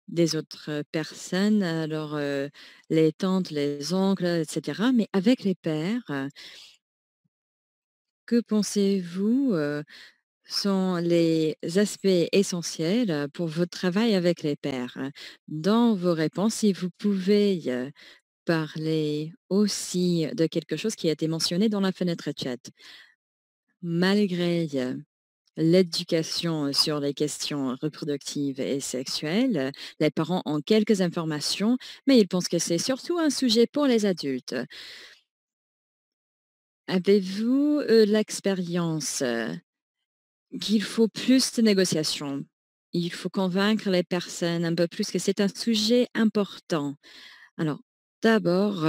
Speaker 2: des autres personnes, alors les tantes, les oncles, etc. Mais avec les pères, que pensez-vous sont les aspects essentiels pour votre travail avec les pairs? Dans vos réponses, si vous pouvez parler aussi de quelque chose qui a été mentionné dans la fenêtre chat. Malgré l'éducation sur les questions reproductives et sexuelles, les parents ont quelques informations, mais ils pensent que c'est surtout un sujet pour les adultes. Avez-vous l'expérience qu'il faut plus de négociations? Il faut convaincre les personnes un peu plus que c'est un sujet important. Alors, d'abord,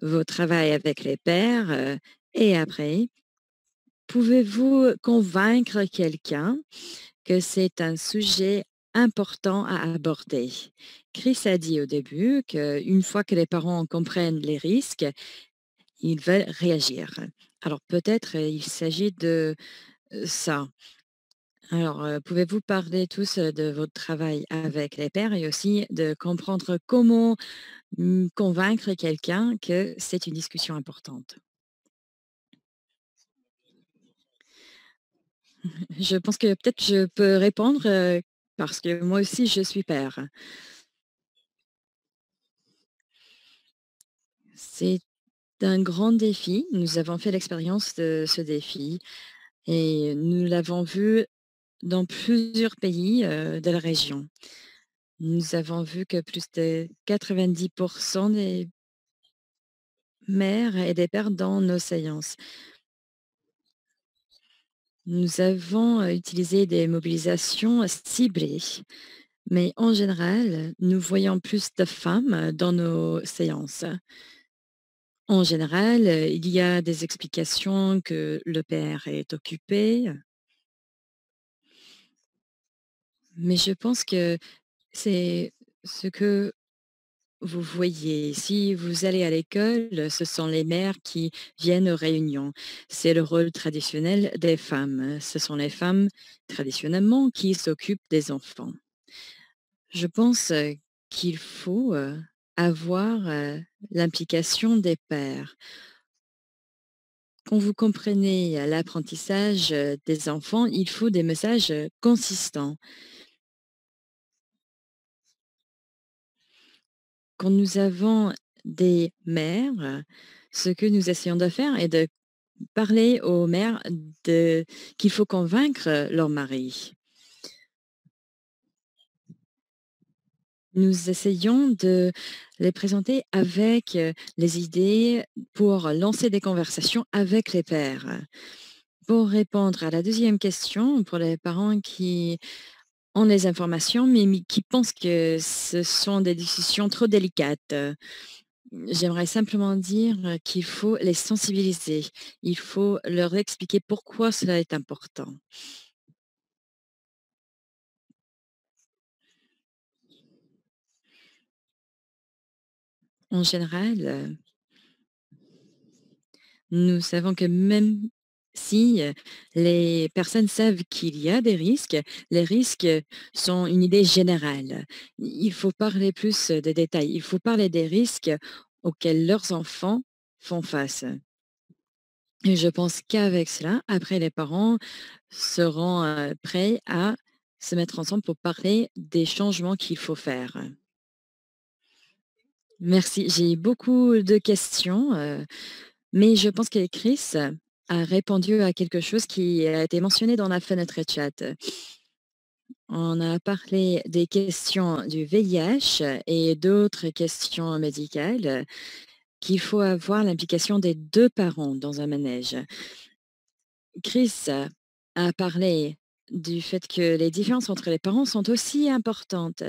Speaker 2: vos travail avec les pairs et après, pouvez-vous convaincre quelqu'un que c'est un sujet important à aborder? Chris a dit au début qu'une fois que les parents comprennent les risques, ils veulent réagir. Alors peut-être il s'agit de ça. Alors, pouvez-vous parler tous de votre travail avec les pairs et aussi de comprendre comment convaincre quelqu'un que c'est une discussion importante? Je pense que peut-être je peux répondre, parce que moi aussi je suis père. C'est un grand défi. Nous avons fait l'expérience de ce défi et nous l'avons vu dans plusieurs pays, de la région. Nous avons vu que plus de 90 des mères et des pères dans nos séances. Nous avons utilisé des mobilisations ciblées, mais en général, nous voyons plus de femmes dans nos séances. En général, il y a des explications que le père est occupé, mais je pense que c'est ce que vous voyez. Si vous allez à l'école, ce sont les mères qui viennent aux réunions. C'est le rôle traditionnel des femmes. Ce sont les femmes, traditionnellement, qui s'occupent des enfants. Je pense qu'il faut avoir l'implication des pères. Quand vous comprenez l'apprentissage des enfants, il faut des messages consistants. Quand nous avons des mères, ce que nous essayons de faire est de parler aux mères qu'il faut convaincre leur mari. Nous essayons de les présenter avec les idées pour lancer des conversations avec les pères. Pour répondre à la deuxième question, pour les parents qui ont les informations, mais qui pensent que ce sont des discussions trop délicates, j'aimerais simplement dire qu'il faut les sensibiliser. Il faut leur expliquer pourquoi cela est important. En général, nous savons que même si les personnes savent qu'il y a des risques, les risques sont une idée générale. Il faut parler plus de détails. Il faut parler des risques auxquels leurs enfants font face. Et je pense qu'avec cela, après, les parents seront prêts à se mettre ensemble pour parler des changements qu'il faut faire. Merci. J'ai eu beaucoup de questions. Mais je pense que Chris a répondu à quelque chose qui a été mentionné dans la fenêtre chat. On a parlé des questions du VIH et d'autres questions médicales. qu'il faut avoir l'implication des 2 parents dans un manège. Chris a parlé du fait que les différences entre les parents sont aussi importantes.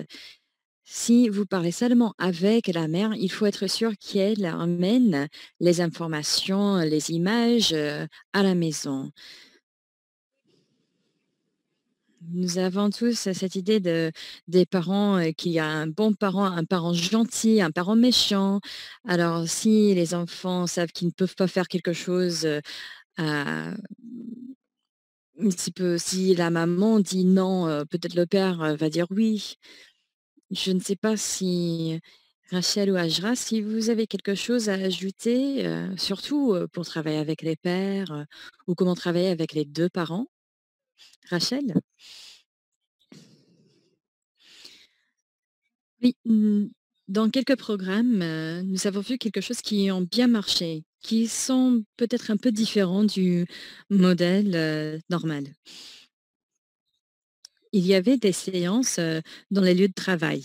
Speaker 2: Si vous parlez seulement avec la mère, il faut être sûr qu'elle emmène les informations, les images, à la maison. Nous avons tous cette idée des parents, qu'il y a un parent gentil, un parent méchant. Alors si les enfants savent qu'ils ne peuvent pas faire quelque chose, à si la maman dit non, peut-être le père, va dire oui. Je ne sais pas si Rachel ou Ajra, si vous avez quelque chose à ajouter, surtout, pour travailler avec les pères, ou comment travailler avec les 2 parents? Rachel? Oui, dans quelques programmes, nous avons vu quelque chose qui ont bien marché, qui sont peut-être un peu différents du modèle, normal. Il y avait des séances, dans les lieux de travail.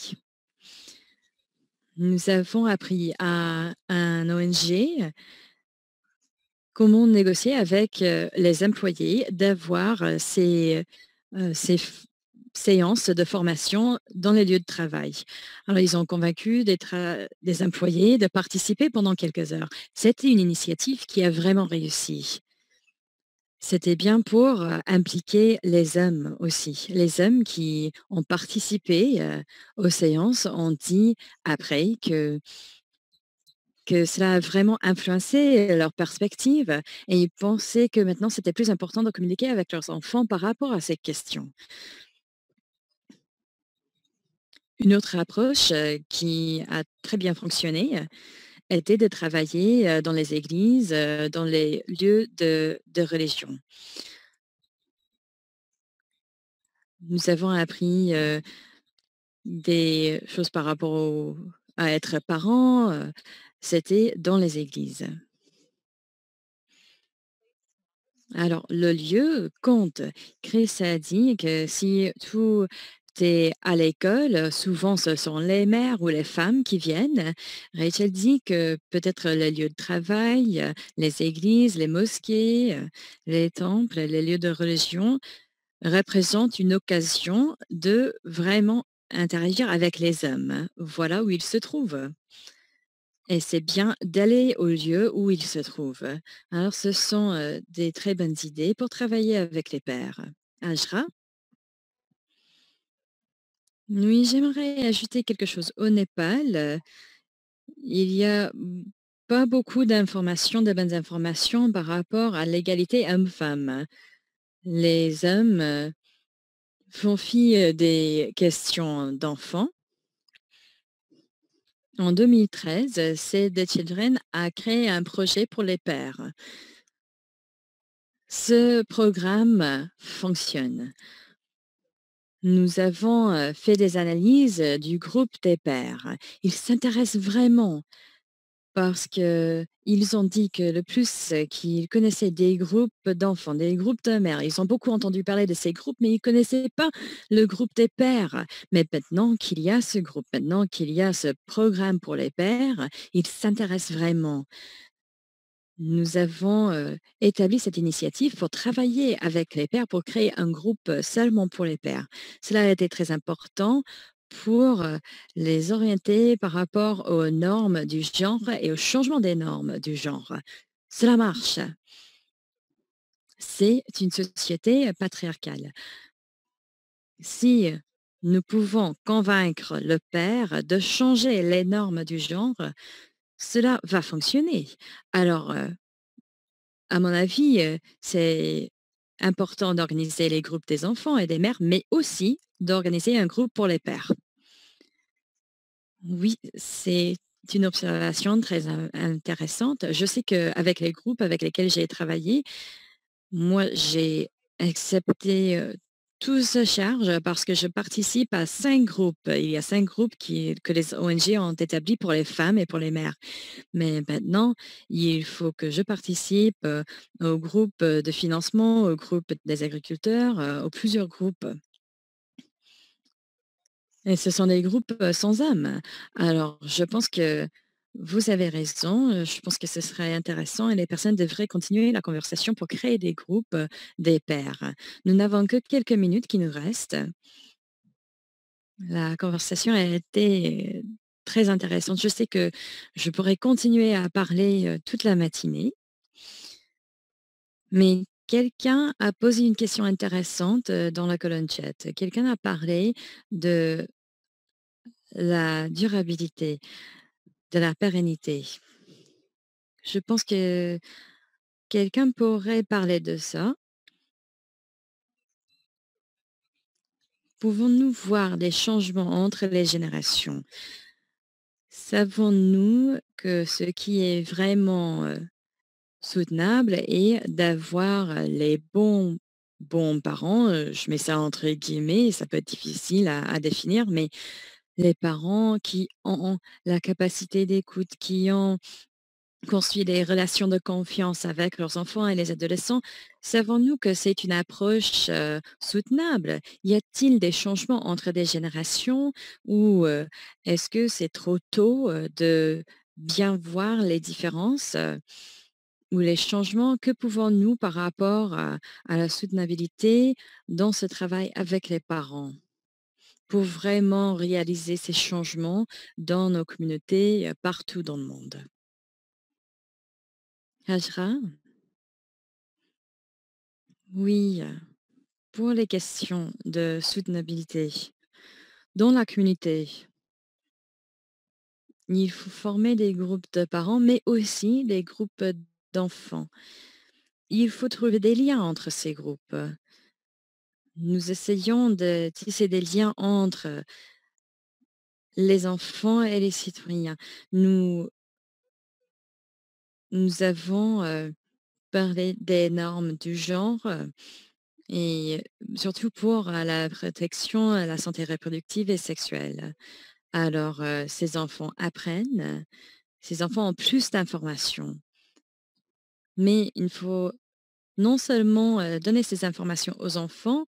Speaker 2: Nous avons appris à un ONG comment négocier avec, les employés d'avoir, ces séances de formation dans les lieux de travail. Alors ils ont convaincu des employés de participer pendant quelques heures. C'était une initiative qui a vraiment réussi. C'était bien pour, impliquer les hommes aussi. Les hommes qui ont participé, aux séances ont dit après que cela a vraiment influencé leur perspective et ils pensaient que maintenant c'était plus important de communiquer avec leurs enfants par rapport à ces questions. Une autre approche, qui a très bien fonctionné, était de travailler, dans les églises, dans les lieux de religion. Nous avons appris, des choses par rapport à être parent, c'était dans les églises. Alors, le lieu compte. Chris a dit que si tout est à l'école, souvent ce sont les mères ou les femmes qui viennent. Rachel dit que peut-être les lieux de travail, les églises, les mosquées, les temples, les lieux de religion représentent une occasion de vraiment interagir avec les hommes. Voilà où ils se trouvent. Et c'est bien d'aller au lieu où il se trouve. Alors ce sont, des très bonnes idées pour travailler avec les pairs. Ajra? Oui, j'aimerais ajouter quelque chose. Au Népal, il y a pas beaucoup d'informations, de bonnes informations par rapport à l'égalité homme-femme. Les hommes, font fi, des questions d'enfants. En 2013, Save the Children a créé un projet pour les pères. Ce programme fonctionne. Nous avons, fait des analyses, du groupe des pères. Ils s'intéressent vraiment parce qu'ils ont dit que le plus, qu'ils connaissaient des groupes d'enfants, des groupes de mères. Ils ont beaucoup entendu parler de ces groupes, mais ils ne connaissaient pas le groupe des pères. Mais maintenant qu'il y a ce groupe, maintenant qu'il y a ce programme pour les pères, ils s'intéressent vraiment. Nous avons, établi cette initiative pour travailler avec les pères, pour créer un groupe, seulement pour les pères. Cela a été très important pour, les orienter par rapport aux normes du genre et au changement des normes du genre. Cela marche. C'est une société, patriarcale. Si nous pouvons convaincre le père de changer les normes du genre, cela va fonctionner. Alors, à mon avis, c'est important d'organiser les groupes des enfants et des mères, mais aussi d'organiser un groupe pour les pères. Oui, c'est une observation très intéressante. Je sais qu'avec les groupes avec lesquels j'ai travaillé, moi, j'ai accepté, toute sa charge parce que je participe à 5 groupes. Il y a 5 groupes que les ONG ont établis pour les femmes et pour les mères. Mais maintenant, il faut que je participe, au groupe, de financement, au groupe des agriculteurs, aux plusieurs groupes et ce sont des groupes, sans âme. Alors je pense que Vous avez raison, je pense que ce serait intéressant et les personnes devraient continuer la conversation pour créer des groupes, des pairs. Nous n'avons que quelques minutes qui nous restent. La conversation a été très intéressante. Je sais que je pourrais continuer à parler, toute la matinée, mais quelqu'un a posé une question intéressante, dans la colonne chat. Quelqu'un a parlé de la durabilité, de la pérennité. Je pense que quelqu'un pourrait parler de ça. Pouvons-nous voir des changements entre les générations? Savons-nous que ce qui est vraiment soutenable est d'avoir les bons parents, je mets ça entre guillemets, ça peut être difficile à définir, mais les parents qui ont la capacité d'écoute, qui ont construit des relations de confiance avec leurs enfants et les adolescents, savons-nous que c'est une approche soutenable? Y a-t-il des changements entre des générations ou est-ce que c'est trop tôt de bien voir les différences ou les changements? Que pouvons-nous par rapport à la soutenabilité dans ce travail avec les parents pour vraiment réaliser ces changements dans nos communautés partout dans le monde? Hajra? Oui, pour les questions de soutenabilité dans la communauté, il faut former des groupes de parents, mais aussi des groupes d'enfants. Il faut trouver des liens entre ces groupes. Nous essayons de tisser des liens entre les enfants et les citoyens. Nous, nous avons parlé des normes du genre et surtout pour la protection à la santé reproductive et sexuelle. Alors, ces enfants apprennent, ces enfants ont plus d'informations, mais il faut non seulement, donner ces informations aux enfants,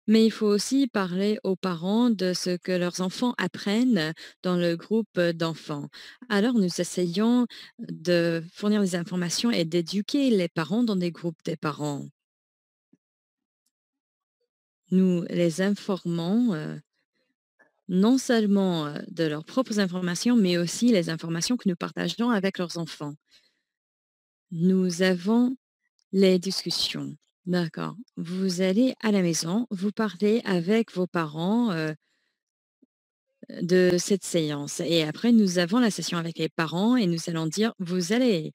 Speaker 2: mais il faut aussi parler aux parents de ce que leurs enfants apprennent dans le groupe, d'enfants. Alors nous essayons de fournir des informations et d'éduquer les parents dans des groupes des parents. Nous les informons, non seulement, de leurs propres informations, mais aussi les informations que nous partageons avec leurs enfants. Nous avons les discussions. D'accord. Vous allez à la maison, vous parlez avec vos parents, de cette séance et après nous avons la session avec les parents et nous allons dire: «Vous allez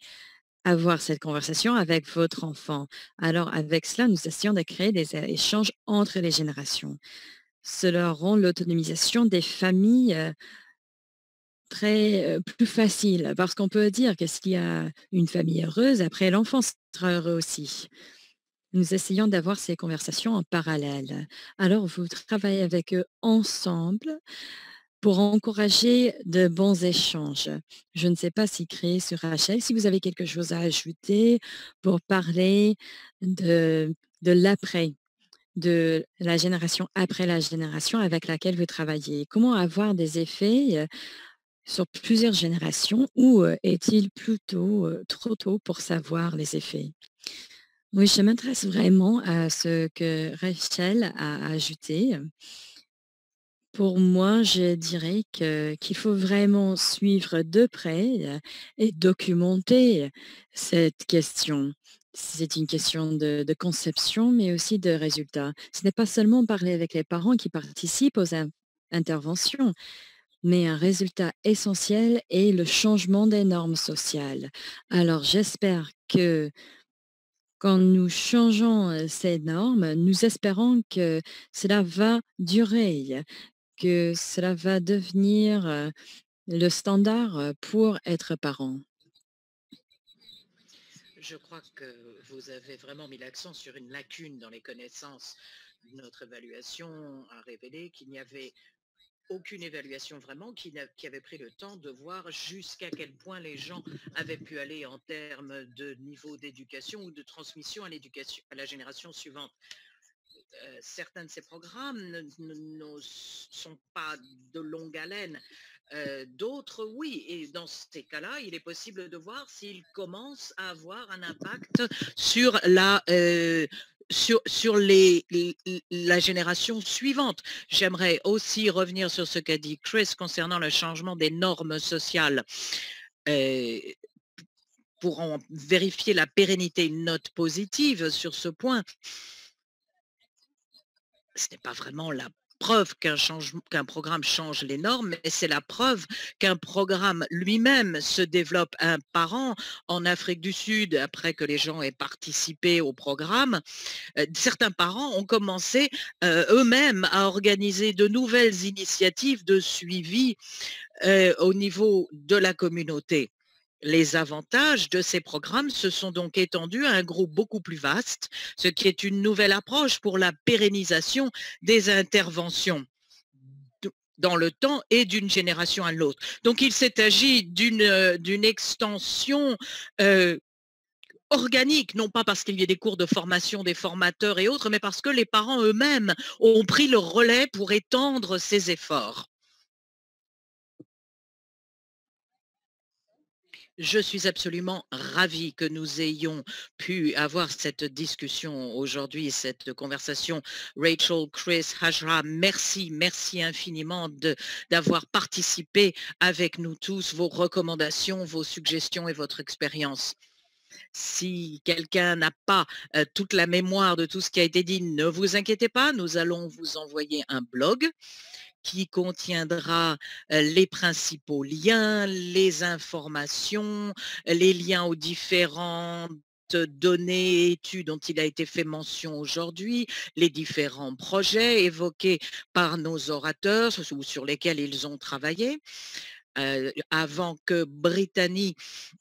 Speaker 2: avoir cette conversation avec votre enfant». Alors avec cela, nous essayons de créer des échanges entre les générations. Cela rend l'autonomisation des familles, très, plus facile parce qu'on peut dire que s'il y a une famille heureuse, après l'enfant sera heureux aussi. Nous essayons d'avoir ces conversations en parallèle. Alors, vous travaillez avec eux ensemble pour encourager de bons échanges. Je ne sais pas si Chris ou Rachel, si vous avez quelque chose à ajouter pour parler de, de l'après, de la génération après la génération avec laquelle vous travaillez. Comment avoir des effets sur plusieurs générations ou est-il plutôt trop tôt pour savoir les effets? Oui, je m'intéresse vraiment à ce que Rachel a ajouté. Pour moi, je dirais qu'il faut vraiment suivre de près et documenter cette question. C'est une question de conception, mais aussi de résultat. Ce n'est pas seulement parler avec les parents qui participent aux interventions, mais un résultat essentiel est le changement des normes sociales. Alors, j'espère que quand nous changeons, ces normes, nous espérons que cela va durer, que cela va devenir, le standard, pour être parent.
Speaker 1: Je crois que vous avez vraiment mis l'accent sur une lacune dans les connaissances. Notre évaluation a révélé qu'il n'y avait aucune évaluation vraiment qui avait pris le temps de voir jusqu'à quel point les gens avaient pu aller en termes de niveau d'éducation ou de transmission à l'éducation, à la génération suivante. Certains de ces programmes ne sont pas de longue haleine. D'autres, oui. Et dans ces cas-là, il est possible de voir s'ils commencent à avoir un impact sur la génération suivante. J'aimerais aussi revenir sur ce qu'a dit Chris concernant le changement des normes sociales. Euh, pour en vérifier la pérennité, une note positive sur ce point. Ce n'est pas vraiment la preuve qu'un programme change les normes, mais c'est la preuve qu'un programme lui-même se développe. Un parent en Afrique du Sud, après que les gens aient participé au programme, certains parents ont commencé eux-mêmes à organiser de nouvelles initiatives de suivi au niveau de la communauté. Les avantages de ces programmes se sont donc étendus à un groupe beaucoup plus vaste, ce qui est une nouvelle approche pour la pérennisation des interventions dans le temps et d'une génération à l'autre. Donc il s'est agi d'une extension organique, non pas parce qu'il y ait des cours de formation des formateurs et autres, mais parce que les parents eux-mêmes ont pris le relais pour étendre ces efforts. Je suis absolument ravie que nous ayons pu avoir cette discussion aujourd'hui, cette conversation. Rachel, Chris, Hajra, merci, merci infiniment d'avoir participé avec nous tous, vos recommandations, vos suggestions et votre expérience. Si quelqu'un n'a pas toute la mémoire de tout ce qui a été dit, ne vous inquiétez pas, nous allons vous envoyer un blog qui contiendra les principaux liens, les informations, les liens aux différentes données, études dont il a été fait mention aujourd'hui, les différents projets évoqués par nos orateurs ou sur lesquels ils ont travaillé. Avant que Brittany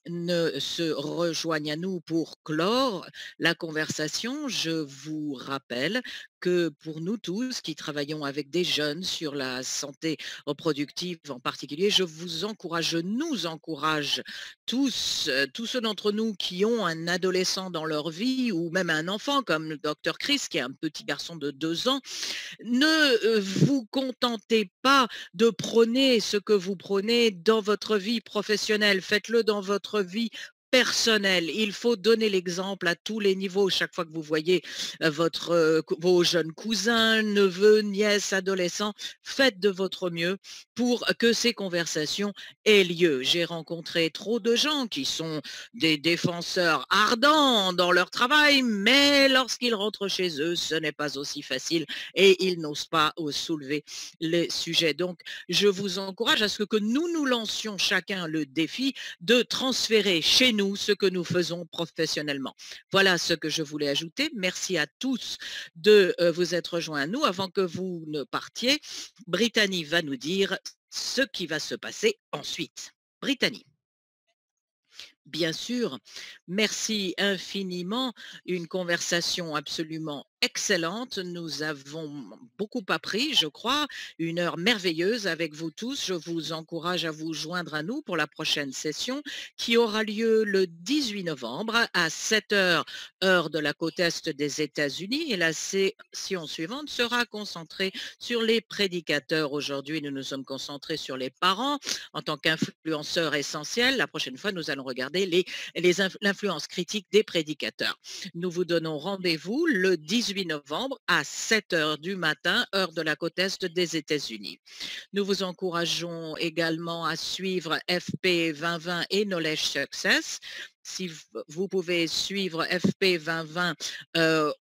Speaker 1: ne se rejoigne à nous pour clore la conversation, je vous rappelle que pour nous tous qui travaillons avec des jeunes sur la santé reproductive en particulier, je nous encourage tous ceux d'entre nous qui ont un adolescent dans leur vie ou même un enfant comme le docteur Chris qui est un petit garçon de 2 ans, ne vous contentez pas de prôner ce que vous prônez dans votre vie professionnelle. Faites-le dans votre vie personnelle. Il faut donner l'exemple à tous les niveaux. Chaque fois que vous voyez vos jeunes cousins, neveux, nièces, adolescents, faites de votre mieux pour que ces conversations aient lieu. J'ai rencontré trop de gens qui sont des défenseurs ardents dans leur travail, mais lorsqu'ils rentrent chez eux, ce n'est pas aussi facile et ils n'osent pas soulever les sujets. Donc, je vous encourage à ce que nous nous lancions chacun le défi de transférer chez nous ce que nous faisons professionnellement. Voilà ce que je voulais ajouter. Merci à tous de vous être rejoints à nous. Avant que vous ne partiez, Brittany va nous dire ce qui va se passer ensuite. Brittany. Bien sûr, merci infiniment. Une conversation absolument excellente. Nous avons beaucoup appris, je crois. Une heure merveilleuse avec vous tous. Je vous encourage à vous joindre à nous pour la prochaine session qui aura lieu le 18 novembre à 7 heures, heure de la côte est des États-Unis. Et la session suivante sera concentrée sur les prédicateurs. Aujourd'hui, nous nous sommes concentrés sur les parents en tant qu'influenceurs essentiels. La prochaine fois, nous allons regarder l'influence critique des prédicateurs. Nous vous donnons rendez-vous le 18 novembre à 7 heures du matin, heure de la côte est des États-Unis. Nous vous encourageons également à suivre FP 2020 et Knowledge Success. Si vous pouvez suivre FP 2020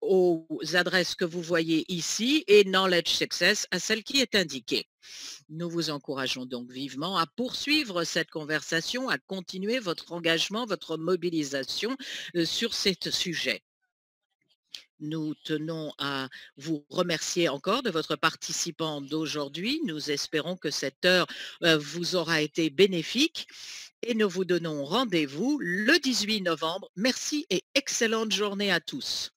Speaker 1: aux adresses que vous voyez ici et Knowledge Success à celle qui est indiquée. Nous vous encourageons donc vivement à poursuivre cette conversation, à continuer votre engagement, votre mobilisation sur ce sujet. Nous tenons à vous remercier encore de votre participant d'aujourd'hui. Nous espérons que cette heure vous aura été bénéfique et nous vous donnons rendez-vous le 18 novembre. Merci et excellente journée à tous.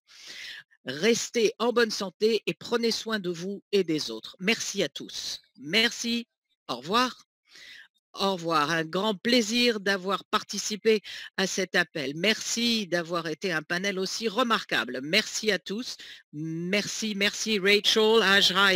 Speaker 1: Restez en bonne santé et prenez soin de vous et des autres. Merci à tous. Merci. Au revoir. Au revoir. Un grand plaisir d'avoir participé à cet appel. Merci d'avoir été un panel aussi remarquable. Merci à tous. Merci, merci Rachel, Hajra et